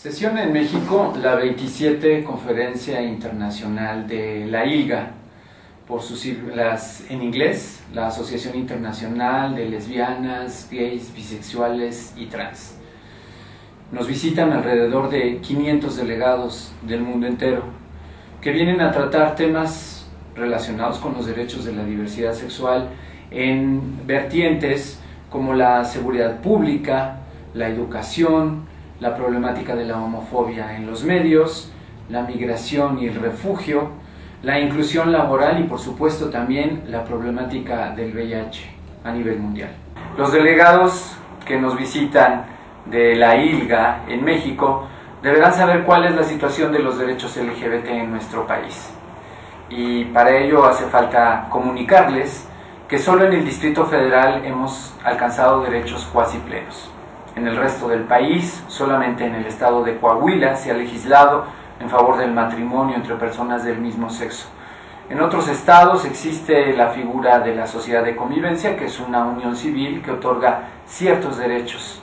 Sesión en México la 27 Conferencia Internacional de la ILGA, por sus siglas en inglés, la Asociación Internacional de Lesbianas, Gays, Bisexuales y Trans. Nos visitan alrededor de 500 delegados del mundo entero, que vienen a tratar temas relacionados con los derechos de la diversidad sexual en vertientes como la seguridad pública, la educación, la problemática de la homofobia en los medios, la migración y el refugio, la inclusión laboral y por supuesto también la problemática del VIH a nivel mundial. Los delegados que nos visitan de la ILGA en México deberán saber cuál es la situación de los derechos LGBT en nuestro país. Y para ello hace falta comunicarles que solo en el Distrito Federal hemos alcanzado derechos cuasi plenos. En el resto del país, solamente en el estado de Coahuila se ha legislado en favor del matrimonio entre personas del mismo sexo. En otros estados existe la figura de la sociedad de convivencia, que es una unión civil que otorga ciertos derechos.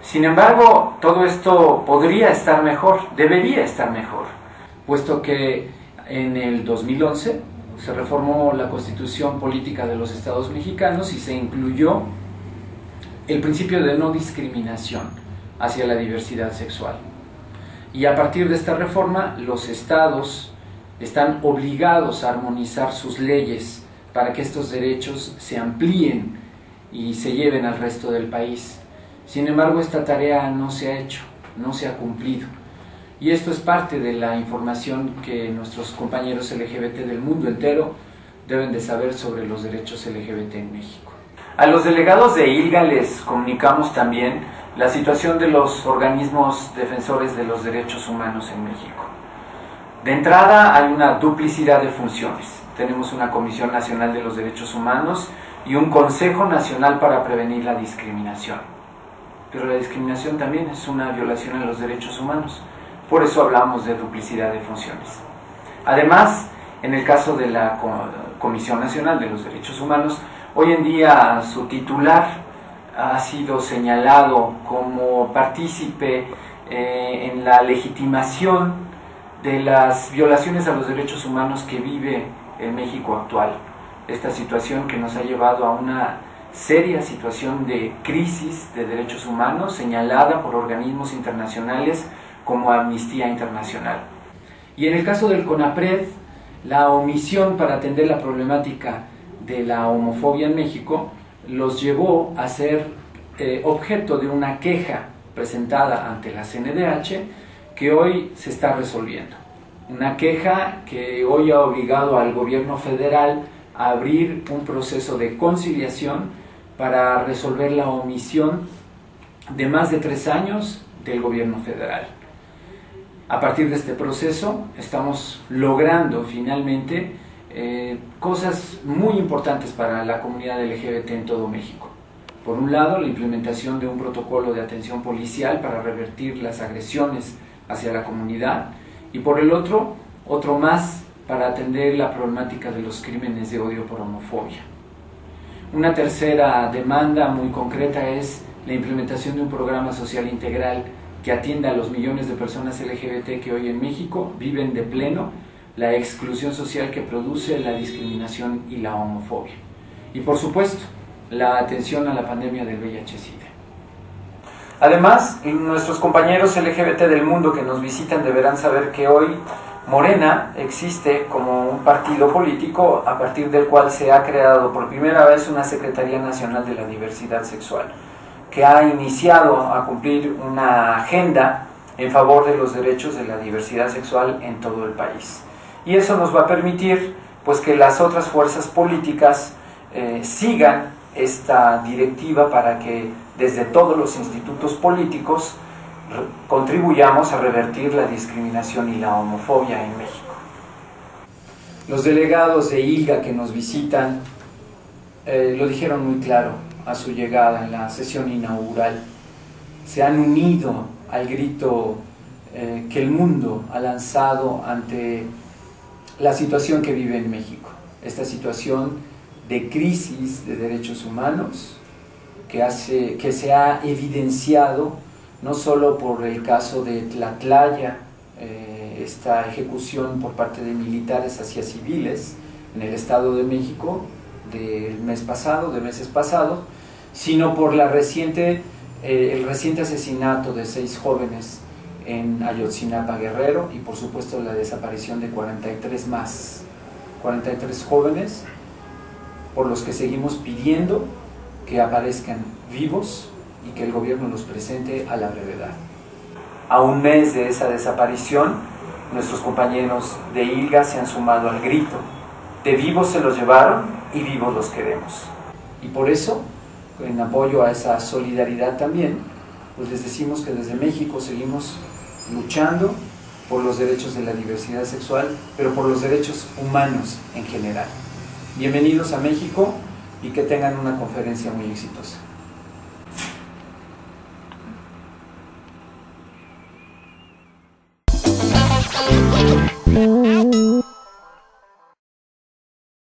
Sin embargo, todo esto podría estar mejor, debería estar mejor, puesto que en el 2011 se reformó la Constitución Política de los Estados Mexicanos y se incluyó el principio de no discriminación hacia la diversidad sexual. Y a partir de esta reforma, los estados están obligados a armonizar sus leyes para que estos derechos se amplíen y se lleven al resto del país. Sin embargo, esta tarea no se ha hecho, no se ha cumplido. Y esto es parte de la información que nuestros compañeros LGBT del mundo entero deben de saber sobre los derechos LGBT en México. A los delegados de ILGA les comunicamos también la situación de los organismos defensores de los derechos humanos en México. De entrada hay una duplicidad de funciones. Tenemos una Comisión Nacional de los Derechos Humanos y un Consejo Nacional para Prevenir la Discriminación. Pero la discriminación también es una violación a los derechos humanos. Por eso hablamos de duplicidad de funciones. Además, en el caso de la Comisión Nacional de los Derechos Humanos, hoy en día su titular ha sido señalado como partícipe en la legitimación de las violaciones a los derechos humanos que vive el México actual. Esta situación que nos ha llevado a una seria situación de crisis de derechos humanos señalada por organismos internacionales como Amnistía Internacional. Y en el caso del CONAPRED, la omisión para atender la problemática de la homofobia en México los llevó a ser objeto de una queja presentada ante la CNDH que hoy se está resolviendo. Una queja que hoy ha obligado al gobierno federal a abrir un proceso de conciliación para resolver la omisión de más de 3 años del gobierno federal. A partir de este proceso estamos logrando finalmente cosas muy importantes para la comunidad LGBT en todo México. Por un lado, la implementación de un protocolo de atención policial para revertir las agresiones hacia la comunidad y por el otro más para atender la problemática de los crímenes de odio por homofobia. Una tercera demanda muy concreta es la implementación de un programa social integral que atienda a los millones de personas LGBT que hoy en México viven de pleno la exclusión social que produce la discriminación y la homofobia. Y por supuesto, la atención a la pandemia del VIH-Sida. Además, nuestros compañeros LGBT del mundo que nos visitan deberán saber que hoy Morena existe como un partido político a partir del cual se ha creado por primera vez una Secretaría Nacional de la Diversidad Sexual, que ha iniciado a cumplir una agenda en favor de los derechos de la diversidad sexual en todo el país. Y eso nos va a permitir pues, que las otras fuerzas políticas sigan esta directiva para que desde todos los institutos políticos contribuyamos a revertir la discriminación y la homofobia en México. Los delegados de ILGA que nos visitan lo dijeron muy claro a su llegada en la sesión inaugural. Se han unido al grito que el mundo ha lanzado ante la situación que vive en México, esta situación de crisis de derechos humanos que se ha evidenciado no solo por el caso de Tlatlaya, esta ejecución por parte de militares hacia civiles en el Estado de México de meses pasados, sino por el reciente asesinato de 6 jóvenes en Ayotzinapa, Guerrero, y por supuesto la desaparición de 43 jóvenes, por los que seguimos pidiendo que aparezcan vivos y que el gobierno los presente a la brevedad. A un mes de esa desaparición, nuestros compañeros de ILGA se han sumado al grito de vivos se los llevaron y vivos los queremos. Y por eso, en apoyo a esa solidaridad también, pues les decimos que desde México seguimos luchando por los derechos de la diversidad sexual, pero por los derechos humanos en general. Bienvenidos a México y que tengan una conferencia muy exitosa.